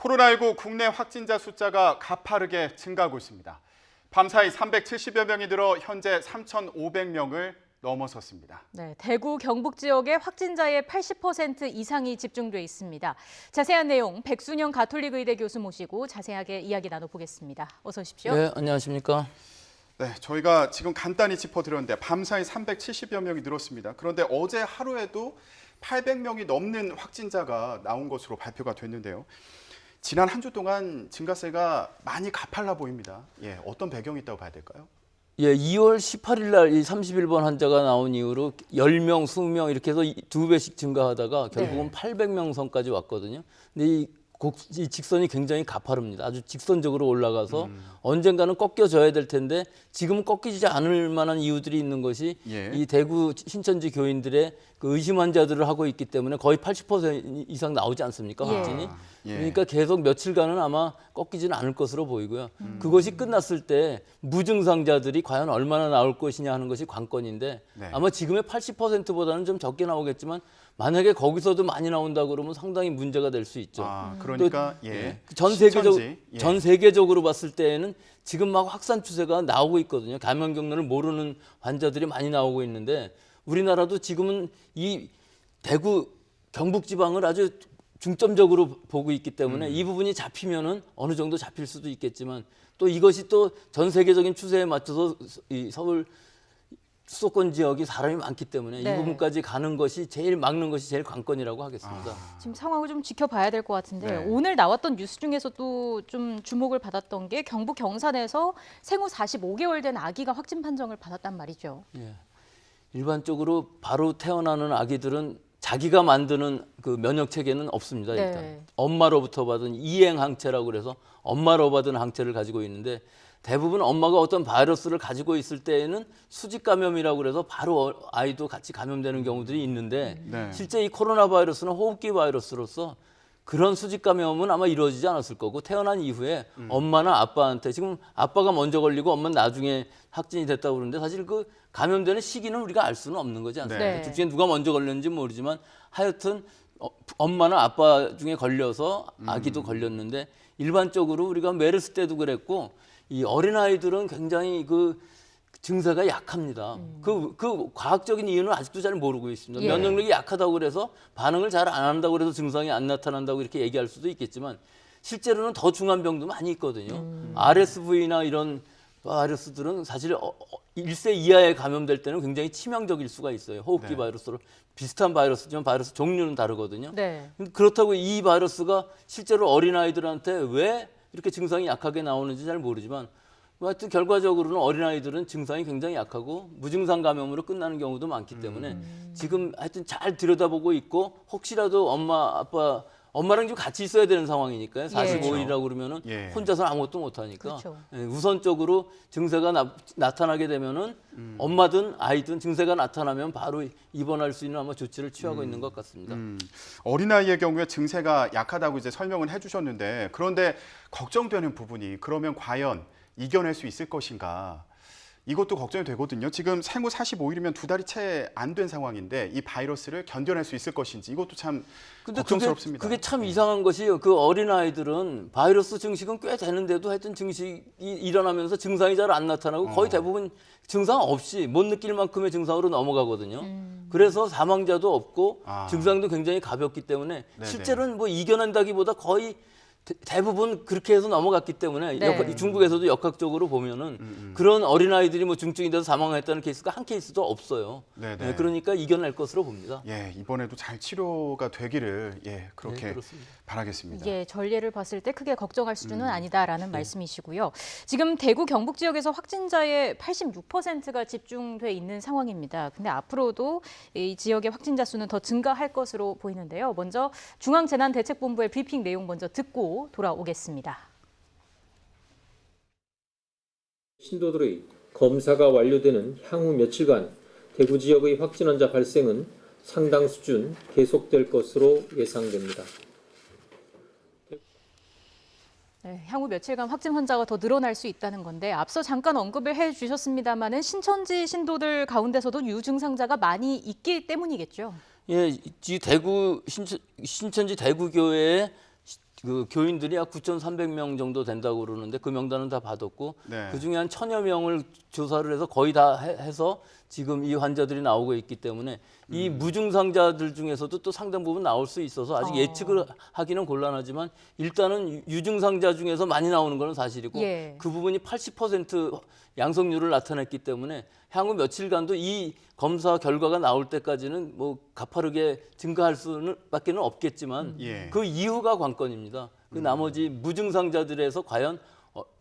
코로나19 국내 확진자 숫자가 가파르게 증가하고 있습니다. 밤사이 370여 명이 늘어 현재 3,500명을 넘어섰습니다. 네, 대구 경북 지역의 확진자의 80% 이상이 집중돼 있습니다. 자세한 내용 백순영 가톨릭 의대 교수 모시고 자세하게 이야기 나눠보겠습니다. 어서 오십시오. 네, 안녕하십니까. 네, 저희가 지금 간단히 짚어드렸는데 밤사이 370여 명이 늘었습니다. 그런데 어제 하루에도 800명이 넘는 확진자가 나온 것으로 발표가 됐는데요. 지난 한 주 동안 증가세가 많이 가팔라 보입니다. 어떤 배경이 있다고 봐야 될까요? 2월 18일 날 이 31번 환자가 나온 이후로 10명, 20명 이렇게 해서 2배씩 증가하다가 결국은 800명 선까지 왔거든요. 근데 이 직선이 굉장히 가파릅니다. 아주 직선적으로 올라가서 언젠가는 꺾여져야 될 텐데 지금은 꺾이지 않을 만한 이유들이 있는 것이 이 대구 신천지 교인들의 그 의심 환자들을 하고 있기 때문에 거의 80% 이상 나오지 않습니까? 확진이. 그러니까 계속 며칠간은 아마 꺾이지는 않을 것으로 보이고요. 그것이 끝났을 때 무증상자들이 과연 얼마나 나올 것이냐 하는 것이 관건인데 아마 지금의 80%보다는 좀 적게 나오겠지만 만약에 거기서도 많이 나온다 그러면 상당히 문제가 될 수 있죠. 그러니까 전 세계적으로 봤을 때에는 지금 막 확산 추세가 나오고 있거든요. 감염 경로를 모르는 환자들이 많이 나오고 있는데 우리나라도 지금은 이 대구 경북 지방을 아주 중점적으로 보고 있기 때문에 이 부분이 잡히면은 어느 정도 잡힐 수도 있겠지만 또 이것이 또 전 세계적인 추세에 맞춰서 이 서울 수도권 지역이 사람이 많기 때문에 이 부분까지 가는 것이 막는 것이 제일 관건이라고 하겠습니다. 지금 상황을 좀 지켜봐야 될 것 같은데 오늘 나왔던 뉴스 중에서도 좀 주목을 받았던 게 경북 경산에서 생후 45개월 된 아기가 확진 판정을 받았단 말이죠. 일반적으로 바로 태어나는 아기들은 자기가 만드는 그 면역 체계는 없습니다. 일단 엄마로부터 받은 이행 항체라고 그래서 엄마로 받은 항체를 가지고 있는데 대부분 엄마가 어떤 바이러스를 가지고 있을 때에는 수직 감염이라고 그래서 바로 아이도 같이 감염되는 경우들이 있는데 실제 이 코로나 바이러스는 호흡기 바이러스로서 그런 수직 감염은 아마 이루어지지 않았을 거고 태어난 이후에 엄마나 아빠한테 지금 아빠가 먼저 걸리고 엄마는 나중에 확진이 됐다고 그러는데 사실 그 감염되는 시기는 우리가 알 수는 없는 거지 않습니까? 둘 중에 누가 먼저 걸렸는지 모르지만 하여튼 엄마나 아빠 중에 걸려서 아기도 걸렸는데 일반적으로 우리가 메르스 때도 그랬고 이 어린아이들은 굉장히 그 증세가 약합니다. 그 과학적인 이유는 아직도 잘 모르고 있습니다. 면역력이 약하다고 그래서 반응을 잘 안 한다고 그래서 증상이 안 나타난다고 이렇게 얘기할 수도 있겠지만 실제로는 더 중한 병도 많이 있거든요. RSV나 이런 바이러스들은 사실 1세 이하에 감염될 때는 굉장히 치명적일 수가 있어요. 호흡기 바이러스로 비슷한 바이러스지만 바이러스 종류는 다르거든요. 그렇다고 이 바이러스가 실제로 어린아이들한테 왜 이렇게 증상이 약하게 나오는지 잘 모르지만 하여튼 결과적으로는 어린아이들은 증상이 굉장히 약하고 무증상 감염으로 끝나는 경우도 많기 때문에 지금 하여튼 잘 들여다보고 있고 혹시라도 엄마랑 좀 같이 있어야 되는 상황이니까요. 45일이라고 그러면은 혼자서는 아무것도 못하니까 우선적으로 증세가 나타나게 되면은 엄마든 아이든 증세가 나타나면 바로 입원할 수 있는 아마 조치를 취하고 있는 것 같습니다. 어린아이의 경우에 증세가 약하다고 이제 설명을 해주셨는데 그런데 걱정되는 부분이 그러면 과연 이겨낼 수 있을 것인가? 이것도 걱정이 되거든요. 지금 생후 45일이면 2달이 채 안 된 상황인데 이 바이러스를 견뎌낼 수 있을 것인지 이것도 참 걱정스럽습니다. 그게 참 이상한 것이요. 그 어린아이들은 바이러스 증식은 꽤 되는데도 하여튼 증식이 일어나면서 증상이 잘 안 나타나고 거의 대부분 증상 없이 못 느낄 만큼의 증상으로 넘어가거든요. 그래서 사망자도 없고 증상도 굉장히 가볍기 때문에 실제로는 뭐 이겨낸다기보다 거의 대부분 그렇게 해서 넘어갔기 때문에 중국에서도 역학적으로 보면은 그런 어린아이들이 뭐 중증이 돼서 사망했다는 케이스가 한 케이스도 없어요. 그러니까 이겨낼 것으로 봅니다. 이번에도 잘 치료가 되기를 그렇게 바라겠습니다. 전례를 봤을 때 크게 걱정할 수준은 아니다라는 말씀이시고요. 지금 대구 경북 지역에서 확진자의 86%가 집중돼 있는 상황입니다. 근데 앞으로도 이 지역의 확진자 수는 더 증가할 것으로 보이는데요. 먼저 중앙재난대책본부의 브리핑 내용 먼저 듣고 돌아오겠습니다. 신도들의 검사가 완료되는 향후 며칠간 대구 지역의 확진 환자 발생은 상당 수준 계속될 것으로 예상됩니다. 향후 며칠간 확진 환자가 더 늘어날 수 있다는 건데 앞서 잠깐 언급을 해주셨습니다마는 신천지 신도들 가운데서도 유증상자가 많이 있기 때문이겠죠. 이 대구 신천지 대구교회에 그 교인들이 약 9,300명 정도 된다고 그러는데 그 명단은 다 받았고 네. 그중에 한 1,000여 명을 조사를 해서 거의 다 해서 지금 이 환자들이 나오고 있기 때문에 이 무증상자들 중에서도 또 상당 부분 나올 수 있어서 아직 예측을 하기는 곤란하지만 일단은 유증상자 중에서 많이 나오는 건 사실이고 예. 그 부분이 80% 양성률을 나타냈기 때문에 향후 며칠간도 이 검사 결과가 나올 때까지는 뭐 가파르게 증가할 수는 밖에는 없겠지만 예. 그 이후가 관건입니다. 그 나머지 무증상자들에서 과연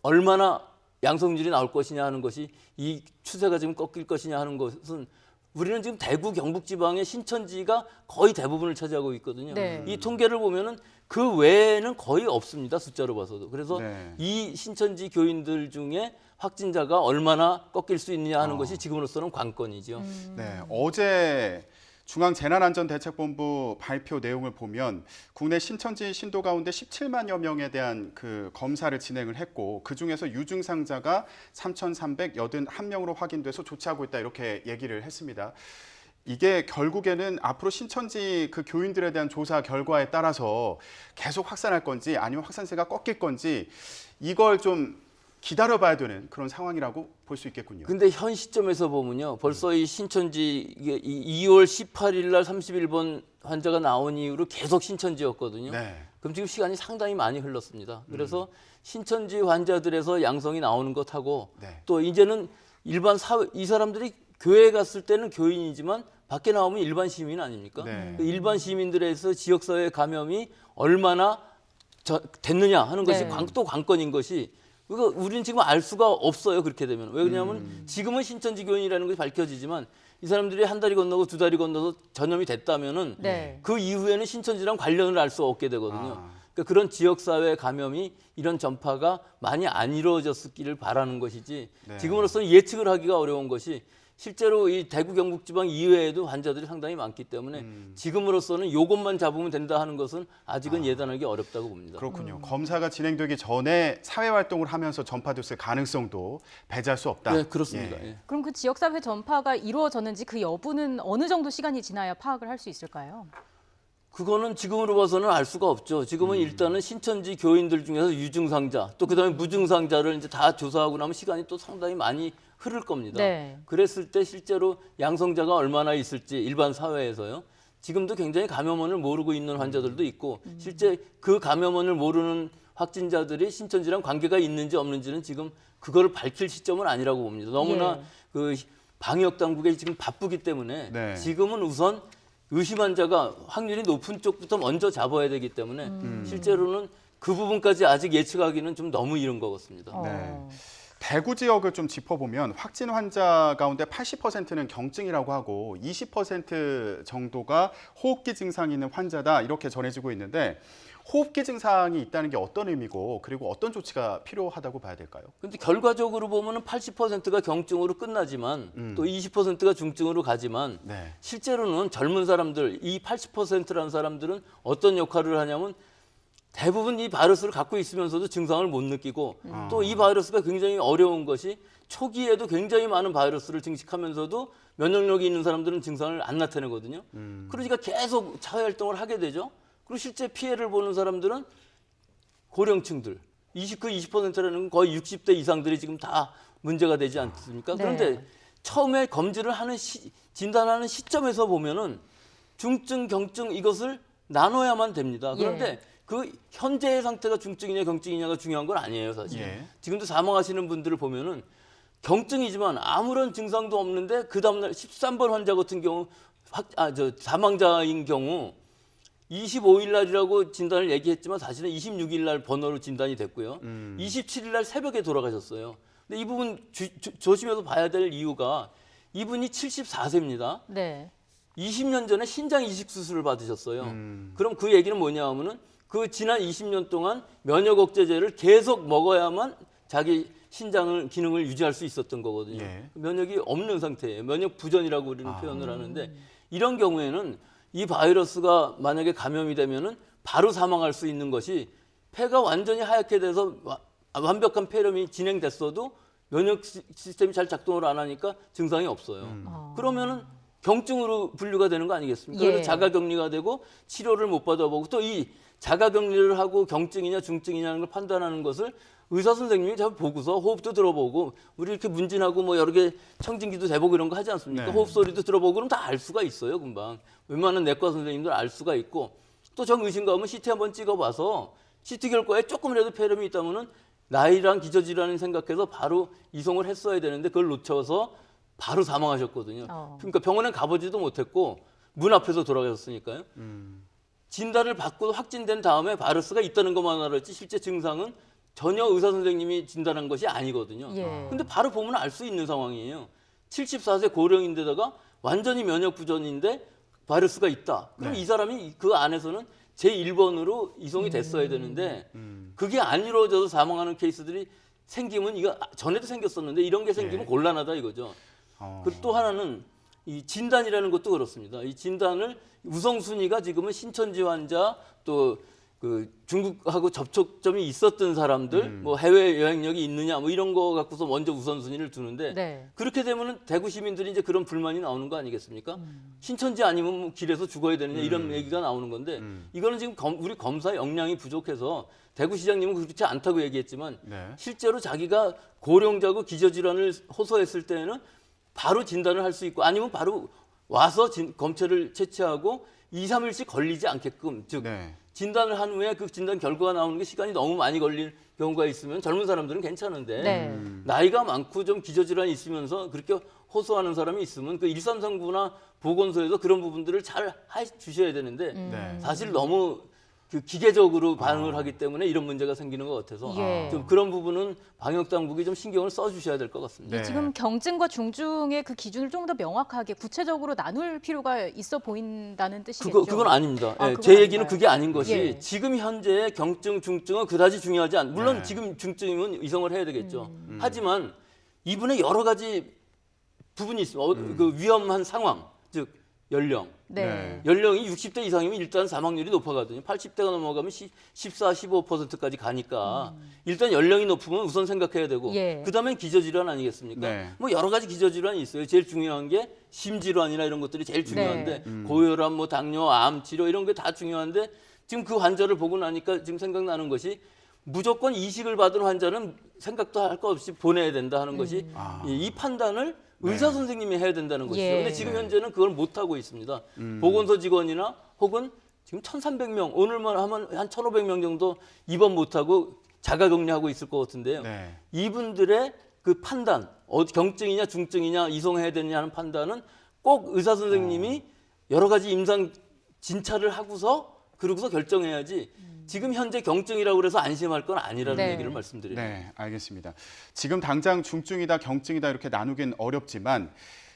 얼마나 양성률이 나올 것이냐 하는 것이 이 추세가 지금 꺾일 것이냐 하는 것은 우리는 지금 대구 경북 지방의 신천지가 거의 대부분을 차지하고 있거든요. 네. 이 통계를 보면은 그 외에는 거의 없습니다. 숫자로 봐서도. 그래서 네. 이 신천지 교인들 중에 확진자가 얼마나 꺾일 수 있느냐 하는 것이 지금으로서는 관건이죠. 네, 어제 중앙재난안전대책본부 발표 내용을 보면 국내 신천지 신도 가운데 17만여 명에 대한 그 검사를 진행을 했고 그 중에서 유증상자가 3,381명으로 확인돼서 조치하고 있다 이렇게 얘기를 했습니다. 이게 결국에는 앞으로 신천지 그 교인들에 대한 조사 결과에 따라서 계속 확산할 건지 아니면 확산세가 꺾일 건지 이걸 좀 기다려봐야 되는 그런 상황이라고 볼 수 있겠군요. 근데 현 시점에서 보면요. 벌써 이 신천지 이게 2월 18일 날 31번 환자가 나온 이후로 계속 신천지였거든요. 네. 그럼 지금 시간이 상당히 많이 흘렀습니다. 그래서 신천지 환자들에서 양성이 나오는 것하고 네. 또 이제는 일반 사회 이 사람들이 교회에 갔을 때는 교인이지만 밖에 나오면 일반 시민 아닙니까? 네. 그 일반 시민들에서 지역사회 감염이 얼마나 됐느냐 하는 것이 네. 또 관건인 것이 그러니까 우리는 지금 알 수가 없어요. 그렇게 되면. 왜 그러냐면 지금은 신천지 교인이라는 것이 밝혀지지만 이 사람들이 한 달이 건너고 두 달이 건너서 전염이 됐다면은 네. 그 이후에는 신천지랑 관련을 알 수 없게 되거든요. 아. 그러니까 그런 지역사회 감염이 이런 전파가 많이 안 이루어졌기를 바라는 것이지 네. 지금으로서는 예측을 하기가 어려운 것이 실제로 이 대구 경북 지방 이외에도 환자들이 상당히 많기 때문에 지금으로서는 이것만 잡으면 된다 하는 것은 아직은 예단하기 어렵다고 봅니다. 그렇군요. 검사가 진행되기 전에 사회 활동을 하면서 전파됐을 가능성도 배제할 수 없다. 네, 그렇습니다. 예. 예. 그럼 그 지역사회 전파가 이루어졌는지 그 여부는 어느 정도 시간이 지나야 파악을 할 수 있을까요? 그거는 지금으로 봐서는 알 수가 없죠. 지금은 일단은 신천지 교인들 중에서 유증상자 또 그다음에 무증상자를 이제 다 조사하고 나면 시간이 또 상당히 많이 흐를 겁니다. 네. 그랬을 때 실제로 양성자가 얼마나 있을지 일반 사회에서요. 지금도 굉장히 감염원을 모르고 있는 환자들도 있고 실제 그 감염원을 모르는 확진자들이 신천지랑 관계가 있는지 없는지는 지금 그거를 밝힐 시점은 아니라고 봅니다. 너무나 예. 그 방역 당국이 지금 바쁘기 때문에 네. 지금은 우선 의심 환자가 확률이 높은 쪽부터 먼저 잡아야 되기 때문에 실제로는 그 부분까지 아직 예측하기는 좀 너무 이른 것 같습니다. 네. 대구 지역을 좀 짚어보면 확진 환자 가운데 80%는 경증이라고 하고 20% 정도가 호흡기 증상이 있는 환자다 이렇게 전해지고 있는데 호흡기 증상이 있다는 게 어떤 의미고 그리고 어떤 조치가 필요하다고 봐야 될까요? 근데 결과적으로 보면은 80%가 경증으로 끝나지만 또 20%가 중증으로 가지만 네. 실제로는 젊은 사람들 이 80%라는 사람들은 어떤 역할을 하냐면 대부분 이 바이러스를 갖고 있으면서도 증상을 못 느끼고 또 이 바이러스가 굉장히 어려운 것이 초기에도 굉장히 많은 바이러스를 증식하면서도 면역력이 있는 사람들은 증상을 안 나타내거든요. 그러니까 계속 사회 활동을 하게 되죠. 그리고 실제 피해를 보는 사람들은 고령층들, 20%라는 건 거의 60대 이상들이 지금 다 문제가 되지 않습니까? 네. 그런데 처음에 검진을 하는 진단하는 시점에서 보면은 중증, 경증 이것을 나눠야만 됩니다. 그런데 예. 그 현재의 상태가 중증이냐 경증이냐가 중요한 건 아니에요, 사실. 예. 지금도 사망하시는 분들을 보면은 경증이지만 아무런 증상도 없는데 그 다음날 13번 환자 같은 경우 사망자인 경우 25일 날이라고 진단을 얘기했지만 사실은 26일 날 번호로 진단이 됐고요. 27일 날 새벽에 돌아가셨어요. 근데 이 부분 조심해서 봐야 될 이유가 이분이 74세입니다. 네. 20년 전에 신장 이식 수술을 받으셨어요. 그럼 그 얘기는 뭐냐 하면은 그 지난 20년 동안 면역 억제제를 계속 먹어야만 자기 신장을 기능을 유지할 수 있었던 거거든요. 예. 면역이 없는 상태예요. 면역 부전이라고 우리는 표현을 하는데 이런 경우에는 이 바이러스가 만약에 감염이 되면은 바로 사망할 수 있는 것이 폐가 완전히 하얗게 돼서 완벽한 폐렴이 진행됐어도 면역 시스템이 잘 작동을 안 하니까 증상이 없어요. 그러면은 경증으로 분류가 되는 거 아니겠습니까? 예. 그래서 자가격리가 되고 치료를 못 받아보고 또 이 자가격리를 하고 경증이냐 중증이냐는 걸 판단하는 것을 의사 선생님이 잘 보고서 호흡도 들어보고 우리 이렇게 문진하고 뭐 여러 개 청진기도 대보고 이런 거 하지 않습니까? 네. 호흡 소리도 들어보고 그럼 다 알 수가 있어요, 금방. 웬만한 내과 선생님들 알 수가 있고 또 정 의심가 하면 CT 한번 찍어봐서 CT 결과에 조금이라도 폐렴이 있다면은 나이랑 기저질환을 생각해서 바로 이송을 했어야 되는데 그걸 놓쳐서 바로 사망하셨거든요. 그러니까 병원에 가보지도 못했고 문 앞에서 돌아가셨으니까요. 진단을 받고 확진된 다음에 바이러스가 있다는 것만 알았지 실제 증상은 전혀 의사 선생님이 진단한 것이 아니거든요. 예. 근데 바로 보면 알 수 있는 상황이에요. 74세 고령인데다가 완전히 면역 부전인데 바이러스가 있다. 그럼 네. 이 사람이 그 안에서는 제1번으로 이송이 됐어야 되는데 그게 안 이루어져서 사망하는 케이스들이 생기면 이거 전에도 생겼었는데 이런 게 생기면 예. 곤란하다 이거죠. 그리고 또 하나는 이 진단이라는 것도 그렇습니다. 이 진단을 우선순위가 지금은 신천지 환자 또 그 중국하고 접촉점이 있었던 사람들, 뭐 해외 여행력이 있느냐, 뭐 이런 거 갖고서 먼저 우선순위를 두는데 네. 그렇게 되면은 대구 시민들이 이제 그런 불만이 나오는 거 아니겠습니까? 신천지 아니면 뭐 길에서 죽어야 되느냐 이런 얘기가 나오는 건데 이거는 지금 우리 검사 역량이 부족해서 대구시장님은 그렇지 않다고 얘기했지만 네. 실제로 자기가 고령자고 기저질환을 호소했을 때는 바로 진단을 할 수 있고 아니면 바로 와서 검체를 채취하고 2, 3일씩 걸리지 않게끔 즉 네. 진단을 한 후에 그 진단 결과가 나오는 게 시간이 너무 많이 걸릴 경우가 있으면 젊은 사람들은 괜찮은데 네. 나이가 많고 좀 기저질환이 있으면서 그렇게 호소하는 사람이 있으면 그 133구나 보건소에서 그런 부분들을 잘 해주셔야 되는데 네. 사실 너무 그 기계적으로 반응을 하기 때문에 이런 문제가 생기는 것 같아서 예. 좀 그런 부분은 방역 당국이 좀 신경을 써주셔야 될 것 같습니다. 네. 지금 경증과 중증의 그 기준을 좀 더 명확하게 구체적으로 나눌 필요가 있어 보인다는 뜻이겠죠. 그건 아닙니다. 아, 예, 그건 제 얘기는 아닌가요? 그게 아닌 것이 예. 지금 현재 경증, 중증은 그다지 중요하지 않. 물론 네. 지금 중증이면 이송을 해야 되겠죠. 하지만 이분의 여러 가지 부분이 있습니다. 그 위험한 상황, 즉 연령. 네. 연령이 60대 이상이면 일단 사망률이 높아가거든요. 80대가 넘어가면 14, 15%까지 가니까 일단 연령이 높으면 우선 생각해야 되고 예. 그다음엔 기저질환 아니겠습니까? 네. 뭐 여러 가지 기저질환이 있어요. 제일 중요한 게 심질환이나 이런 것들이 제일 중요한데 고혈압, 뭐 당뇨, 암 치료 이런 게 다 중요한데 지금 그 환자를 보고 나니까 지금 생각나는 것이 무조건 이식을 받은 환자는 생각도 할 거 없이 보내야 된다 하는 것이 이 판단을 의사 선생님이 해야 된다는 것이죠. 예. 근데 지금 현재는 그걸 못 하고 있습니다. 보건소 직원이나 혹은 지금 1,300명 오늘만 하면 한 1,500명 정도 입원 못 하고 자가격리하고 있을 것 같은데요. 네. 이분들의 그 판단, 경증이냐 중증이냐 이송해야 되느냐 하는 판단은 꼭 의사 선생님이 여러 가지 임상 진찰을 하고서 그러고서 결정해야지. 지금 현재 경증이라고 그래서 안심할 건 아니라는 네. 얘기를 말씀드립니다. 네, 알겠습니다. 지금 당장 중증이다, 경증이다 이렇게 나누긴 어렵지만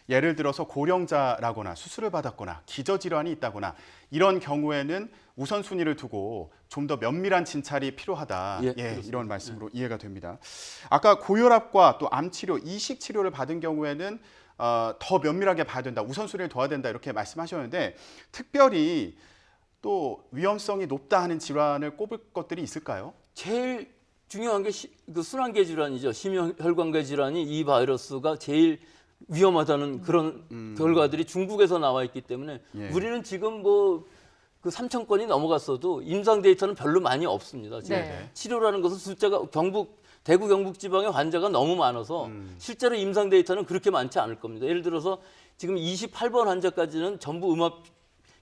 예를 들어서 고령자라거나 수술을 받았거나 기저질환이 있다거나 이런 경우에는 우선순위를 두고 좀 더 면밀한 진찰이 필요하다. 예, 예, 그렇습니다. 이런 말씀으로 이해가 됩니다. 아까 고혈압과 또 암치료, 이식 치료를 받은 경우에는 더 면밀하게 봐야 된다, 우선순위를 둬야 된다 이렇게 말씀하셨는데 특별히 또 위험성이 높다 하는 질환을 꼽을 것들이 있을까요? 제일 중요한 게 그 순환계 질환이죠. 심혈관계 질환이 이 바이러스가 제일 위험하다는 그런 결과들이 중국에서 나와 있기 때문에 예. 우리는 지금 뭐 그 3,000건이 넘어갔어도 임상 데이터는 별로 많이 없습니다. 지금 네. 치료라는 것은 숫자가 대구 경북 지방의 환자가 너무 많아서 실제로 임상 데이터는 그렇게 많지 않을 겁니다. 예를 들어서 지금 28번 환자까지는 전부 음압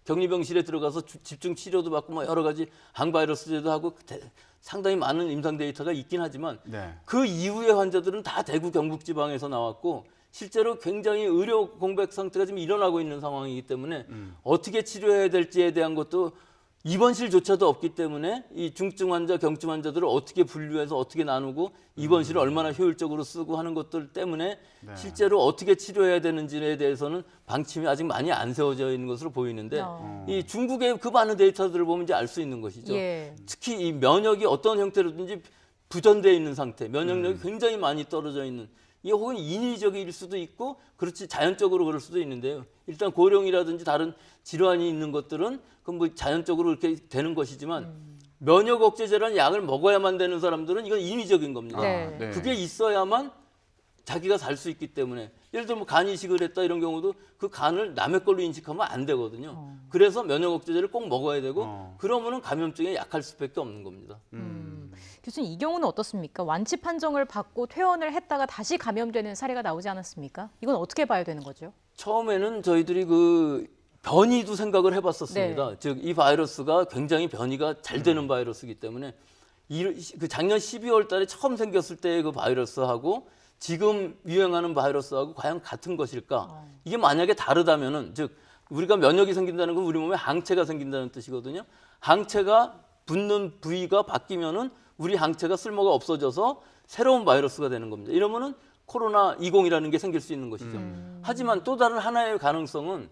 격리병실에 들어가서 집중 치료도 받고 뭐 여러 가지 항바이러스제도 하고 상당히 많은 임상 데이터가 있긴 하지만 네. 그 이후의 환자들은 다 대구 경북 지방에서 나왔고 실제로 굉장히 의료 공백 상태가 지금 일어나고 있는 상황이기 때문에 어떻게 치료해야 될지에 대한 것도 입원실조차도 없기 때문에 이 중증 환자, 경증 환자들을 어떻게 분류해서 어떻게 나누고 입원실을 얼마나 효율적으로 쓰고 하는 것들 때문에 네. 실제로 어떻게 치료해야 되는지에 대해서는 방침이 아직 많이 안 세워져 있는 것으로 보이는데 이 중국의 그 많은 데이터들을 보면 이제 알 수 있는 것이죠. 예. 특히 이 면역이 어떤 형태로든지 부전되어 있는 상태, 면역력이 굉장히 많이 떨어져 있는 이게 혹은 인위적일 수도 있고 그렇지 자연적으로 그럴 수도 있는데요. 일단 고령이라든지 다른 질환이 있는 것들은 그건 뭐 자연적으로 이렇게 되는 것이지만 면역 억제제라는 약을 먹어야만 되는 사람들은 이건 인위적인 겁니다. 네. 네. 그게 있어야만 자기가 살 수 있기 때문에 예를 들어 뭐 간 이식을 했다 이런 경우도 그 간을 남의 걸로 인식하면 안 되거든요. 그래서 면역 억제제를 꼭 먹어야 되고 그러면은 감염증에 약할 수밖에 없는 겁니다. 교수님 이 경우는 어떻습니까? 완치 판정을 받고 퇴원을 했다가 다시 감염되는 사례가 나오지 않았습니까? 이건 어떻게 봐야 되는 거죠? 처음에는 저희들이 그 변이도 생각을 해봤었습니다. 네. 즉 이 바이러스가 굉장히 변이가 잘 되는 바이러스이기 때문에 그 작년 12월 달에 처음 생겼을 때의 그 바이러스하고 지금 유행하는 바이러스하고 과연 같은 것일까? 이게 만약에 다르다면은 즉 우리가 면역이 생긴다는 건 우리 몸에 항체가 생긴다는 뜻이거든요. 항체가 붙는 부위가 바뀌면은 우리 항체가 쓸모가 없어져서 새로운 바이러스가 되는 겁니다. 이러면은 코로나 20이라는 게 생길 수 있는 것이죠. 하지만 또 다른 하나의 가능성은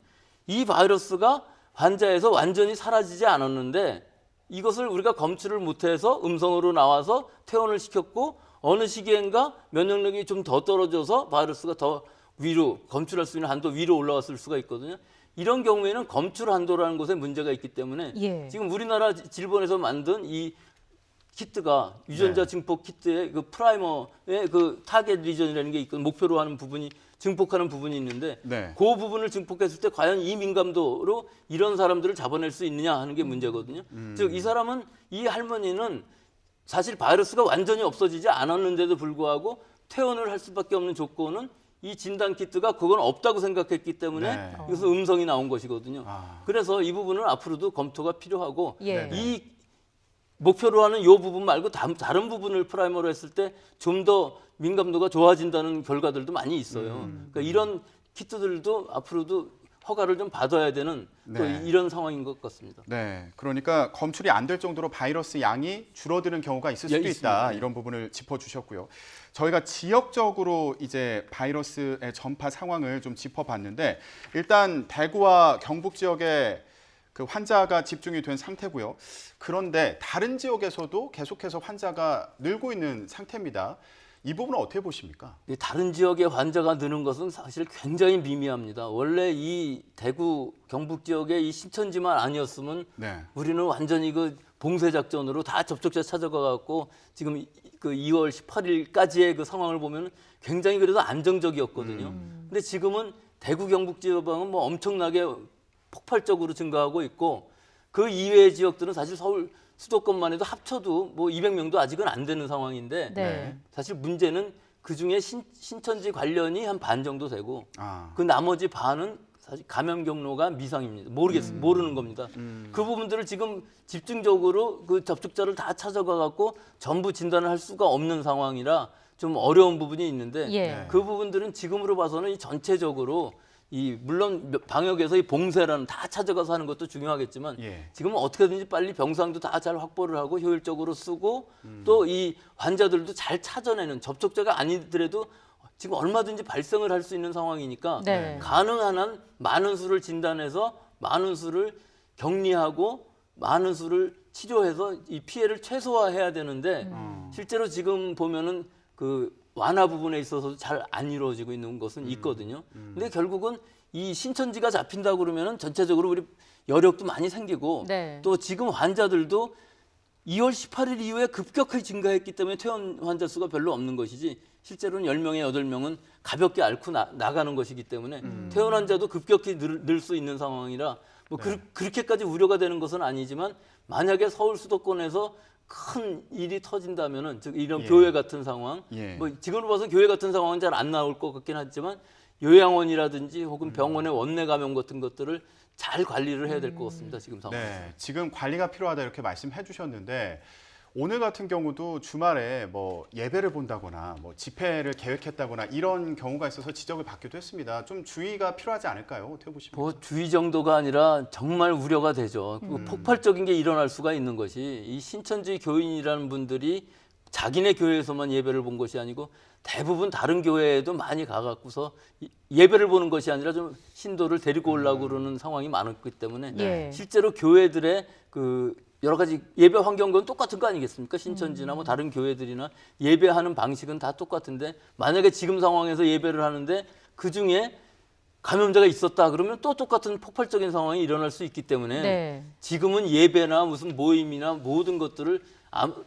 이 바이러스가 환자에서 완전히 사라지지 않았는데 이것을 우리가 검출을 못해서 음성으로 나와서 퇴원을 시켰고 어느 시기엔가 면역력이 좀 더 떨어져서 바이러스가 더 위로 검출할 수 있는 한도 위로 올라왔을 수가 있거든요. 이런 경우에는 검출 한도라는 곳에 문제가 있기 때문에 예. 지금 우리나라 질본에서 만든 이 키트가 유전자 증폭 키트의 그 프라이머의 그 타겟 리전이라는 게 있고 목표로 하는 부분이 증폭하는 부분이 있는데 네. 그 부분을 증폭했을 때 과연 이 민감도로 이런 사람들을 잡아낼 수 있느냐 하는 게 문제거든요. 즉 이 사람은 이 할머니는 사실 바이러스가 완전히 없어지지 않았는데도 불구하고 퇴원을 할 수밖에 없는 조건은 이 진단 키트가 그건 없다고 생각했기 때문에 네. 그래서 음성이 나온 것이거든요. 아. 그래서 이 부분은 앞으로도 검토가 필요하고 예. 이 목표로 하는 이 부분 말고 다른 부분을 프라이머로 했을 때 좀 더 민감도가 좋아진다는 결과들도 많이 있어요. 그러니까 이런 키트들도 앞으로도 허가를 좀 받아야 되는 또 네. 이런 상황인 것 같습니다. 네, 그러니까 검출이 안 될 정도로 바이러스 양이 줄어드는 경우가 있을 수도 예, 있다. 있습니다. 이런 부분을 짚어주셨고요. 저희가 지역적으로 이제 바이러스의 전파 상황을 좀 짚어봤는데 일단 대구와 경북 지역에 그 환자가 집중이 된 상태고요. 그런데 다른 지역에서도 계속해서 환자가 늘고 있는 상태입니다. 이 부분은 어떻게 보십니까? 다른 지역의 환자가 느는 것은 사실 굉장히 미미합니다. 원래 이 대구, 경북 지역의 이 신천지만 아니었으면 네. 우리는 완전히 그 봉쇄 작전으로 다 접촉자 찾아가 갖고 지금 그 2월 18일까지의 그 상황을 보면 굉장히 그래도 안정적이었거든요. 근데 지금은 대구, 경북 지역은 뭐 엄청나게 폭발적으로 증가하고 있고 그 이외의 지역들은 사실 서울 수도권만 해도 합쳐도 뭐 200명도 아직은 안 되는 상황인데 네. 사실 문제는 그중에 신천지 관련이 한 반 정도 되고 아, 그 나머지 반은 사실 감염 경로가 미상입니다. 모르는 겁니다. 그 부분들을 지금 집중적으로 그 접촉자를 다 찾아가 갖고 전부 진단을 할 수가 없는 상황이라 좀 어려운 부분이 있는데 예. 그 부분들은 지금으로 봐서는 이 전체적으로 물론 방역에서 이 봉쇄라는 다 찾아가서 하는 것도 중요하겠지만 예. 지금은 어떻게든지 빨리 병상도 다 잘 확보를 하고 효율적으로 쓰고 또 이 환자들도 잘 찾아내는 접촉자가 아니더라도 지금 얼마든지 발생을 할 수 있는 상황이니까 네. 가능한 한 많은 수를 진단해서 많은 수를 격리하고 많은 수를 치료해서 이 피해를 최소화해야 되는데 실제로 지금 보면은 그 완화 부분에 있어서도 잘 안 이루어지고 있는 것은 있거든요. 근데 결국은 이 신천지가 잡힌다 그러면은 전체적으로 우리 여력도 많이 생기고 네. 또 지금 환자들도 2월 18일 이후에 급격히 증가했기 때문에 퇴원 환자 수가 별로 없는 것이지 실제로는 10명에 8명은 가볍게 앓고 나가는 것이기 때문에 퇴원 환자도 급격히 늘 수 있는 상황이라 뭐 그렇게까지 우려가 되는 것은 아니지만 만약에 서울 수도권에서 큰 일이 터진다면은 즉 이런 예. 교회 같은 상황, 예. 뭐 지금으로 봐서 교회 같은 상황은 잘 안 나올 것 같긴 하지만 요양원이라든지 혹은 병원의 원내 감염 같은 것들을 잘 관리를 해야 될 것 같습니다. 지금 상황. 네, 지금 관리가 필요하다 이렇게 말씀해 주셨는데 오늘 같은 경우도 주말에 뭐 예배를 본다거나 뭐 집회를 계획했다거나 이런 경우가 있어서 지적을 받기도 했습니다. 좀 주의가 필요하지 않을까요? 어떻게 보십니까? 뭐 주의 정도가 아니라 정말 우려가 되죠. 그 폭발적인 게 일어날 수가 있는 것이 이 신천지 교인이라는 분들이 자기네 교회에서만 예배를 본 것이 아니고 대부분 다른 교회에도 많이 가갖고서 예배를 보는 것이 아니라 좀 신도를 데리고 오려고 그러는 상황이 많았기 때문에 예. 실제로 교회들의 그 여러 가지 예배 환경은 똑같은 거 아니겠습니까? 신천지나 뭐 다른 교회들이나 예배하는 방식은 다 똑같은데 만약에 지금 상황에서 예배를 하는데 그 중에 감염자가 있었다 그러면 또 똑같은 폭발적인 상황이 일어날 수 있기 때문에 네. 지금은 예배나 무슨 모임이나 모든 것들을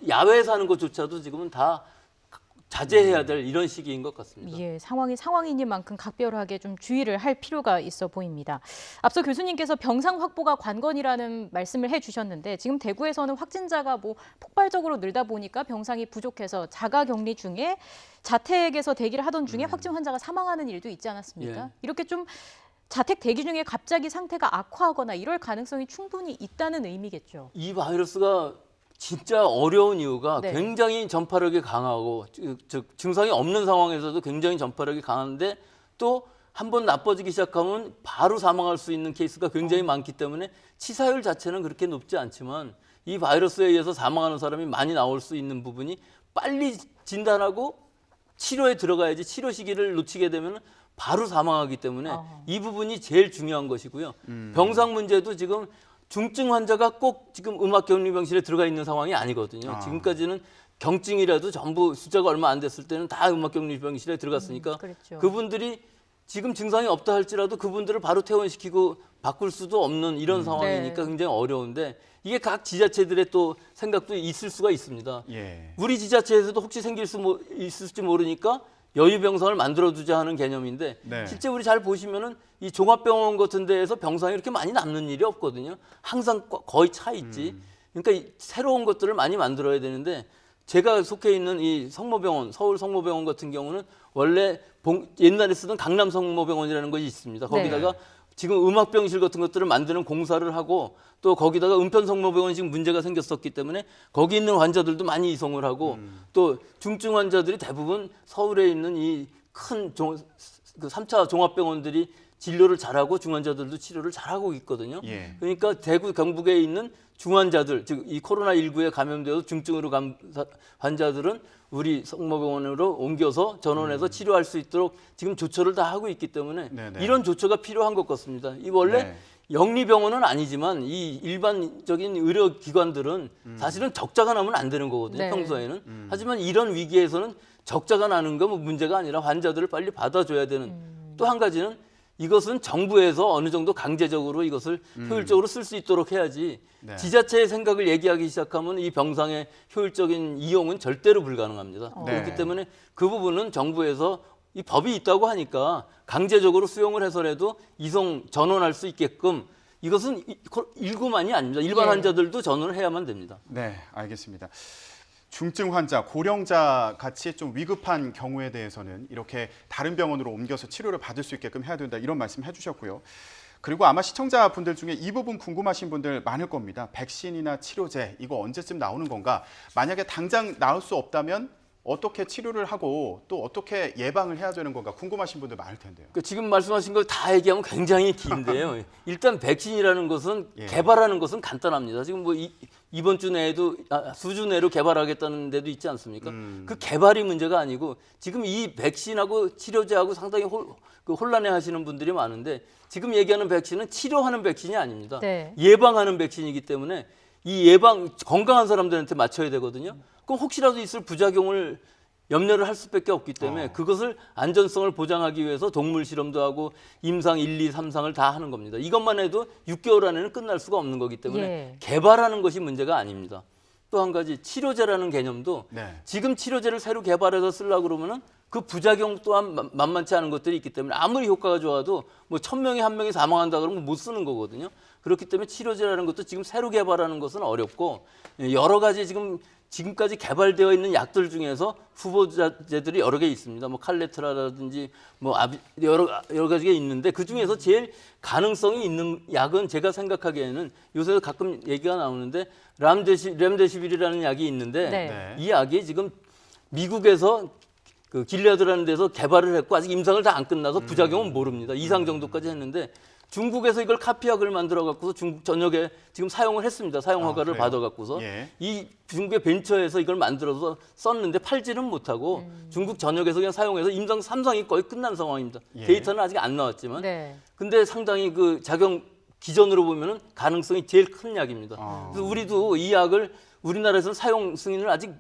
야외에서 하는 것조차도 지금은 다 자제해야 될 이런 시기인 것 같습니다. 예, 상황이니만큼 각별하게 좀 주의를 할 필요가 있어 보입니다. 앞서 교수님께서 병상 확보가 관건이라는 말씀을 해주셨는데 지금 대구에서는 확진자가 뭐 폭발적으로 늘다 보니까 병상이 부족해서 자가격리 중에 자택에서 대기를 하던 중에 확진 환자가 사망하는 일도 있지 않았습니까? 예. 이렇게 좀 자택 대기 중에 갑자기 상태가 악화하거나 이럴 가능성이 충분히 있다는 의미겠죠. 이 바이러스가 진짜 어려운 이유가 네. 굉장히 전파력이 강하고 즉 증상이 없는 상황에서도 굉장히 전파력이 강한데 또 한 번 나빠지기 시작하면 바로 사망할 수 있는 케이스가 굉장히 많기 때문에 치사율 자체는 그렇게 높지 않지만 이 바이러스에 의해서 사망하는 사람이 많이 나올 수 있는 부분이 빨리 진단하고 치료에 들어가야지 치료 시기를 놓치게 되면 바로 사망하기 때문에 이 부분이 제일 중요한 것이고요. 병상 문제도 지금 중증 환자가 꼭 지금 음압격리병실에 들어가 있는 상황이 아니거든요. 지금까지는 경증이라도 전부 숫자가 얼마 안 됐을 때는 다 음압격리병실에 들어갔으니까 그렇죠. 그분들이 지금 증상이 없다 할지라도 그분들을 바로 퇴원시키고 바꿀 수도 없는 이런 상황이니까 네. 굉장히 어려운데 이게 각 지자체들의 또 생각도 있을 수가 있습니다. 예. 우리 지자체에서도 혹시 생길 수 있을지 모르니까 여유 병상을 만들어두자 하는 개념인데 네. 실제 우리 잘 보시면은 이 종합병원 같은 데에서 병상이 이렇게 많이 남는 일이 없거든요. 항상 거의 차 있지. 그러니까 이 새로운 것들을 많이 만들어야 되는데 제가 속해 있는 이 성모병원, 서울 성모병원 같은 경우는 원래 옛날에 쓰던 강남 성모병원이라는 것이 있습니다. 거기다가 지금 음압병실 같은 것들을 만드는 공사를 하고 또 거기다가 은편성모병원이 지금 문제가 생겼었기 때문에 거기 있는 환자들도 많이 이송을 하고 또 중증 환자들이 대부분 서울에 있는 이 큰 그 3차 종합병원들이 진료를 잘하고 중환자들도 치료를 잘하고 있거든요. 예. 그러니까 대구 경북에 있는 중환자들, 즉 이 코로나19에 감염되어서 중증으로 환자들은 우리 성모병원으로 옮겨서 전원해서 치료할 수 있도록 지금 조처를 다 하고 있기 때문에 네네. 이런 조처가 필요한 것 같습니다. 이 원래 네. 영리병원은 아니지만 이 일반적인 의료기관들은 사실은 적자가 나면 안 되는 거거든요. 네. 평소에는. 하지만 이런 위기에서는 적자가 나는 건 뭐 문제가 아니라 환자들을 빨리 받아줘야 되는 또 한 가지는 이것은 정부에서 어느 정도 강제적으로 이것을 효율적으로 쓸 수 있도록 해야지 네. 지자체의 생각을 얘기하기 시작하면 이 병상의 효율적인 이용은 절대로 불가능합니다. 네. 그렇기 때문에 그 부분은 정부에서 이 법이 있다고 하니까 강제적으로 수용을 해서라도 이송 전원할 수 있게끔 이것은 일구만이 아닙니다. 일반 예. 환자들도 전원을 해야만 됩니다. 네, 알겠습니다. 중증 환자, 고령자 같이 좀 위급한 경우에 대해서는 이렇게 다른 병원으로 옮겨서 치료를 받을 수 있게끔 해야 된다 이런 말씀 해주셨고요. 그리고 아마 시청자분들 중에 이 부분 궁금하신 분들 많을 겁니다. 백신이나 치료제 이거 언제쯤 나오는 건가? 만약에 당장 나올 수 없다면 어떻게 치료를 하고 또 어떻게 예방을 해야 되는 건가 궁금하신 분들 많을 텐데요. 그러니까 지금 말씀하신 걸 다 얘기하면 굉장히 긴데요. 일단 백신이라는 것은 예. 개발하는 것은 간단합니다. 지금 뭐 이번 주 내에도 수주 내로 개발하겠다는 데도 있지 않습니까? 그 개발이 문제가 아니고 지금 이 백신하고 치료제하고 상당히 혼란해하시는 분들이 많은데 지금 얘기하는 백신은 치료하는 백신이 아닙니다. 네. 예방하는 백신이기 때문에 이 건강한 사람들한테 맞춰야 되거든요. 그럼 혹시라도 있을 부작용을 염려를 할 수밖에 없기 때문에 그것을 안전성을 보장하기 위해서 동물 실험도 하고 임상 1, 2, 3상을 다 하는 겁니다. 이것만 해도 6개월 안에는 끝날 수가 없는 거기 때문에 예. 개발하는 것이 문제가 아닙니다. 또 한 가지 치료제라는 개념도 네. 지금 치료제를 새로 개발해서 쓰려고 그러면은 그 부작용 또한 만만치 않은 것들이 있기 때문에 아무리 효과가 좋아도 뭐 1000명에 1명이 사망한다 그러면 못 쓰는 거거든요. 그렇기 때문에 치료제라는 것도 지금 새로 개발하는 것은 어렵고 여러 가지 지금까지 개발되어 있는 약들 중에서 후보자제들이 여러 개 있습니다. 뭐 칼레트라라든지 뭐 여러 가지가 있는데 그 중에서 제일 가능성이 있는 약은 제가 생각하기에는 요새 가끔 얘기가 나오는데 렘데시빌이라는 약이 있는데 네. 이 약이 지금 미국에서 그 길리아드라는 데서 개발을 했고 아직 임상을 다 안 끝나서 부작용은 모릅니다. 이상 정도까지 했는데 중국에서 이걸 카피약을 만들어 갖고서 중국 전역에 지금 사용을 했습니다. 사용 허가를 받아 갖고서 예. 이 중국의 벤처에서 이걸 만들어서 썼는데 팔지는 못하고 중국 전역에서 그냥 사용해서 임상 3상이 거의 끝난 상황입니다. 예. 데이터는 아직 안 나왔지만 네. 근데 상당히 그 작용 기전으로 보면은 가능성이 제일 큰 약입니다. 아. 그래서 우리도 이 약을 우리나라에서는 사용 승인을 아직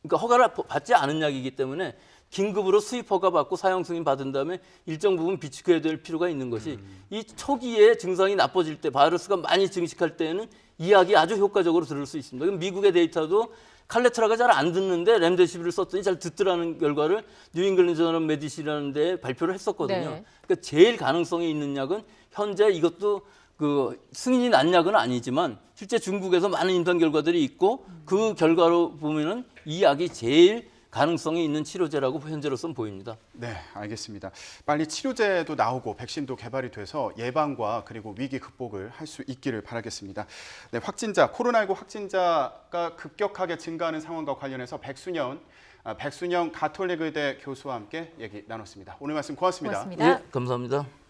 그러니까 허가를 받지 않은 약이기 때문에 긴급으로 수입 허가 받고 사용 승인 받은 다음에 일정 부분 비축해야 될 필요가 있는 것이 이 초기에 증상이 나빠질 때 바이러스가 많이 증식할 때에는 이 약이 아주 효과적으로 들을 수 있습니다. 그럼 미국의 데이터도 칼레트라가 잘 안 듣는데 렘데시비를 썼더니 잘 듣더라는 결과를 뉴잉글랜드 저널 메디신이라는 데 발표를 했었거든요. 네. 그러니까 제일 가능성이 있는 약은 현재 이것도 그 승인이 난 약은 아니지만 실제 중국에서 많은 임상 결과들이 있고 그 결과로 보면은 이 약이 제일 가능성이 있는 치료제라고 현재로서는 보입니다. 네, 알겠습니다. 빨리 치료제도 나오고 백신도 개발이 돼서 예방과 그리고 위기 극복을 할 수 있기를 바라겠습니다. 네, 코로나19 확진자가 급격하게 증가하는 상황과 관련해서 백순영 가톨릭 의대 교수와 함께 얘기 나눴습니다. 오늘 말씀 고맙습니다. 고맙습니다. 예, 감사합니다.